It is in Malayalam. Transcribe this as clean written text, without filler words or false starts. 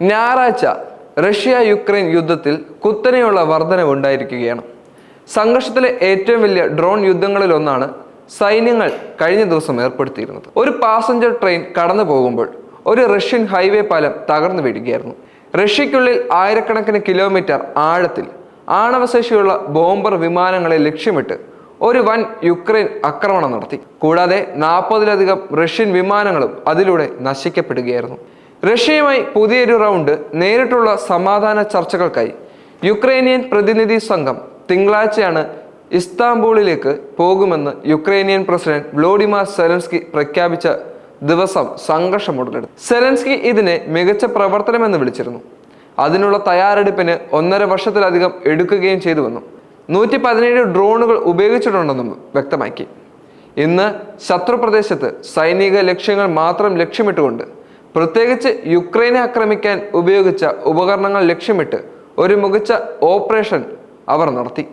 ഞായറാഴ്ച റഷ്യ യുക്രൈൻ യുദ്ധത്തിൽ കുത്തനെയുള്ള വർധനവുണ്ടായിരിക്കുകയാണ്. സംഘർഷത്തിലെ ഏറ്റവും വലിയ ഡ്രോൺ യുദ്ധങ്ങളിലൊന്നാണ് സൈന്യങ്ങൾ കഴിഞ്ഞ ദിവസം ഏർപ്പെടുത്തിയിരുന്നത്. ഒരു പാസഞ്ചർ ട്രെയിൻ കടന്നു പോകുമ്പോൾ ഒരു റഷ്യൻ ഹൈവേ പാലം തകർന്നു വീഴുകയായിരുന്നു. റഷ്യയ്ക്കുള്ളിൽ ആയിരക്കണക്കിന് കിലോമീറ്റർ ആഴത്തിൽ ആണവശേഷിയുള്ള ബോംബർ വിമാനങ്ങളെ ലക്ഷ്യമിട്ട് ഒരു വൻ യുക്രൈൻ ആക്രമണം നടത്തി. കൂടാതെ 40-ലധികം റഷ്യൻ വിമാനങ്ങളും അതിലൂടെ നശിക്കപ്പെടുകയായിരുന്നു. റഷ്യയുമായി പുതിയൊരു റൗണ്ട് നേരിട്ടുള്ള സമാധാന ചർച്ചകൾക്കായി യുക്രൈനിയൻ പ്രതിനിധി സംഘം തിങ്കളാഴ്ചയാണ് ഇസ്താംബൂളിലേക്ക് പോകുമെന്ന് യുക്രൈനിയൻ പ്രസിഡന്റ് വ്ളോഡിമിർ സെലൻസ്കി പ്രഖ്യാപിച്ച ദിവസം സംഘർഷം ഉടലെടുത്തു. സെലൻസ്കി ഇതിനെ മികച്ച പ്രവർത്തനമെന്ന് വിളിച്ചിരുന്നു. അതിനുള്ള തയ്യാറെടുപ്പിന് 1.5 വർഷത്തിലധികം എടുക്കുകയും ചെയ്തുവെന്നും 117 ഡ്രോണുകൾ ഉപയോഗിച്ചിട്ടുണ്ടെന്നും വ്യക്തമാക്കി. ഇന്ന് ശത്രുപ്രദേശത്ത് സൈനിക ലക്ഷ്യങ്ങൾ മാത്രം ലക്ഷ്യമിട്ടുകൊണ്ട്, പ്രത്യേകിച്ച് യുക്രൈനെ ആക്രമിക്കാൻ ഉപയോഗിച്ച ഉപകരണങ്ങൾ ലക്ഷ്യമിട്ട് ഒരു മികച്ച ഓപ്പറേഷൻ അവർ നടത്തി.